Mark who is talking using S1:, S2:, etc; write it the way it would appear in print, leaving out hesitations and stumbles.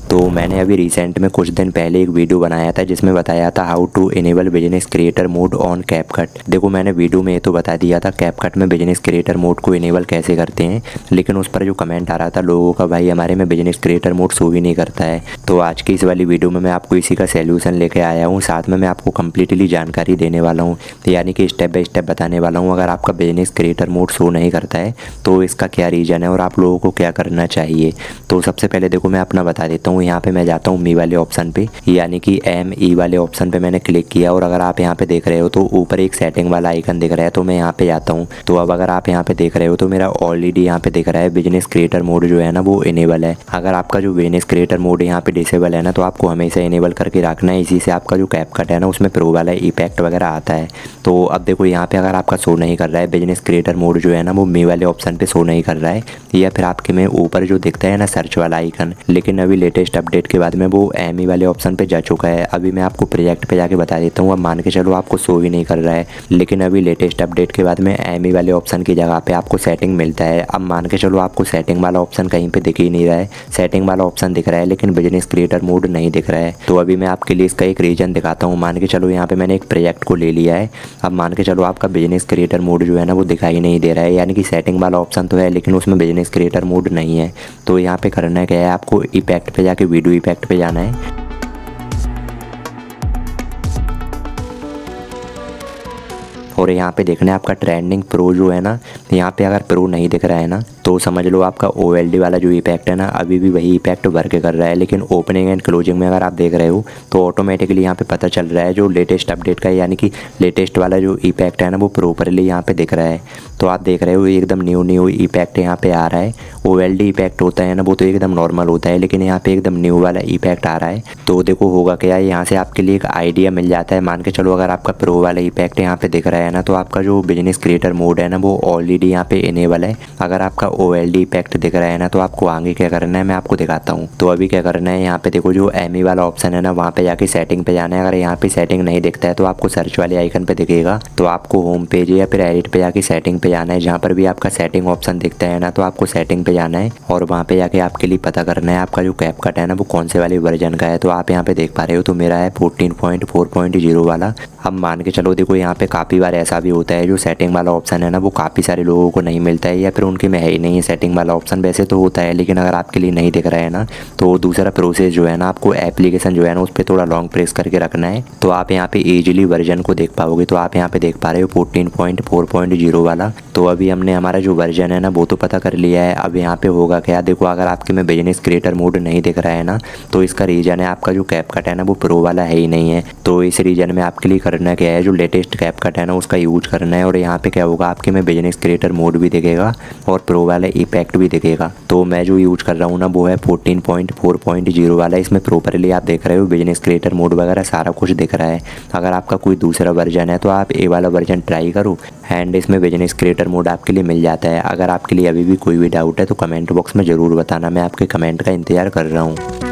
S1: तो मैंने अभी रिसेंट में कुछ दिन पहले एक वीडियो बनाया था जिसमें बताया था how to enable business creator mode on CapCut. देखो मैंने वीडियो में ये तो बता दिया था कैपकट में बिजनेस क्रिएटर मोड को इनेबल कैसे करते हैं, लेकिन उस पर जो कमेंट आ रहा था लोगों का, भाई हमारे में बिजनेस क्रिएटर मोड शो ही नहीं करता है। तो आज की इस वाली वीडियो में मैं आपको इसी का सोल्यूशन लेके आया हूँ। साथ में मैं आपको कंप्लीटली जानकारी देने वाला हूँ, यानी कि स्टेप बाय स्टेप बताने वाला हूँ। अगर आपका बिजनेस क्रिएटर मोड शो नहीं करता है तो इसका क्या रीज़न है और आप लोगों को क्या करना चाहिए। तो सबसे पहले देखो मैं अपना बता देता हूँ। यहाँ पे मैं जाता हूँ मी वाले ऑप्शन पे, यानी कि ME वाले ऑप्शन पे मैंने क्लिक किया और अगर आप यहाँ पे देख रहे हो तो ऊपर एक सेटिंग वाला आइकन दिख रहा है, तो मैं यहाँ पे जाता हूँ। तो अब अगर आप यहाँ पे देख रहे हो तो मेरा ऑलरेडी यहाँ पे दिख रहा है बिजनेस क्रिएटर मोड जो है ना वो इनेबल है। अगर आपका जो बिजनेस क्रिएटर मोड यहाँ पे डिसेबल है ना तो आपको हमेशा इनेबल करके रखना है। इसी से आपका जो कैपकट है ना उसमें प्रो वाला इफेक्ट वगैरह आता है। तो अब देखो यहाँ पे अगर आपका शो नहीं कर रहा है बिजनेस क्रिएटर मोड जो है ना वो मी वाले ऑप्शन पे शो नहीं कर रहा है, या फिर आपके में ऊपर जो दिखता है ना सर्च वाला आइकन, लेकिन अभी लेटेस्ट अपडेट के बाद में वो ME वाले ऑप्शन पे जा चुका है। अभी मैं आपको प्रोजेक्ट पे जाके बता देता हूँ। अब मान के चलो आपको शो ही नहीं कर रहा है, लेकिन अभी लेटेस्ट अपडेट के बाद में ME वाले ऑप्शन की जगह पे आपको सेटिंग मिलता है। अब मान के चलो आपको सेटिंग वाला ऑप्शन कहीं पे दिख ही नहीं रहा है, सेटिंग वाला ऑप्शन दिख रहा है लेकिन बिजनेस क्रिएटर मोड नहीं दिख रहा है। तो अभी मैं आपके लिए इसका एक रीजन दिखाता हूँ। मान के चलो यहाँ पे मैंने एक प्रोजेक्ट को ले लिया है। अब मान के चलो आपका बिजनेस क्रिएटर मोड जो है ना वो दिखाई नहीं दे रहा है, यानी कि सेटिंग वाला ऑप्शन तो है लेकिन उसमें बिजनेस क्रिएटर मोड नहीं है। तो यहाँ पे करना क्या है, आपको इफेक्ट पे जाके वीडियो इफेक्ट पे जाना है और यहाँ पे देखना है आपका ट्रेंडिंग प्रो जो है ना, यहाँ पे अगर प्रो नहीं दिख रहा है ना तो समझ लो आपका OLD वाला जो इफेक्ट है ना अभी भी वही इफेक्ट वर्क कर रहा है। लेकिन ओपनिंग एंड क्लोजिंग में अगर आप देख रहे हो तो ऑटोमेटिकली यहाँ पे पता चल रहा है जो लेटेस्ट अपडेट का, यानी कि लेटेस्ट वाला जो इफेक्ट है ना वो प्रॉपरली यहाँ पे दिख रहा है। तो आप देख रहे हो एकदम न्यू इफेक्ट यहाँ पे आ रहा है। OLD इफेक्ट होता है ना वो तो एकदम नॉर्मल होता है, लेकिन यहाँ पे एकदम न्यू वाला इफेक्ट आ रहा है। तो देखो होगा क्या, यहाँ से आपके लिए एक आइडिया मिल जाता है। मान के चलो अगर आपका प्रो वाला इफेक्ट यहाँ पे दिख रहा है ना तो आपका जो बिजनेस क्रिएटर मोड है ना वो ऑलरेडी यहाँ पे इनेबल है। अगर आपका OLD इफेक्ट दिख रहा है ना तो आपको आगे क्या करना है मैं आपको दिखाता हूँ। तो अभी क्या करना है, यहाँ पे देखो जो ME वाला ऑप्शन है ना वहाँ पे जाके सेटिंग पे जाना है। अगर यहाँ पे सेटिंग नहीं दिखता है तो आपको सर्च वाले आइकन पे दिखेगा, तो आपको होम पेज या फिर एडिट पे जाके सेटिंग पे जाना है। जहाँ पर भी आपका सेटिंग ऑप्शन दिखता है ना तो आपको सेटिंग पे जाना है और वहाँ पे जाके आपके लिए पता करना है आपका जो कैपकट है ना वो कौन से वाले वर्जन का है। तो आप यहाँ पे देख पा रहे हो तो मेरा है 14.4.0 वाला। अब मान के चलो देखो यहाँ पे काफ़ी बार ऐसा भी होता है जो सेटिंग वाला ऑप्शन है ना वो काफ़ी सारे लोगों को नहीं मिलता है, या फिर उनके में है ही नहीं है सेटिंग वाला ऑप्शन। वैसे तो होता है लेकिन अगर आपके लिए नहीं दिख रहा है ना तो दूसरा प्रोसेस जो है ना, आपको एप्लीकेशन जो है ना उस पर थोड़ा लॉन्ग प्रेस करके रखना है तो आप यहाँ पे ईजिली वर्जन को देख पाओगे। तो आप यहाँ पे देख पा रहे हो 14.4.0 वाला। तो अभी हमने हमारा जो वर्जन है ना वो तो पता कर लिया है। अब यहाँ पे होगा क्या, देखो अगर आपके में बिजनेस क्रिएटर मोड नहीं दिख रहा है ना तो इसका रीजन है आपका जो कैपकट है ना वो प्रो वाला है ही नहीं है। तो इस रीजन में आपके लिए करना क्या है, जो लेटेस्ट कैपकट है ना उसका यूज करना है और यहाँ पे क्या होगा आपके में बिजनेस क्रिएटर मोड भी दिखेगा और प्रो वाला इफेक्ट भी दिखेगा। तो मैं जो यूज कर रहा हूँ ना वो है 14.4.0 वाला। इसमें प्रॉपरली आप देख रहे हो बिजनेस क्रिएटर मोड वगैरह सारा कुछ दिख रहा है। अगर आपका कोई दूसरा वर्जन है तो आप ये वाला वर्जन ट्राई करो एंड इसमें बिजनेस क्रिएटर मोड आपके लिए मिल जाता है। अगर आपके लिए अभी भी कोई भी डाउट है तो कमेंट बॉक्स में ज़रूर बताना, मैं आपके कमेंट का इंतज़ार कर रहा हूँ।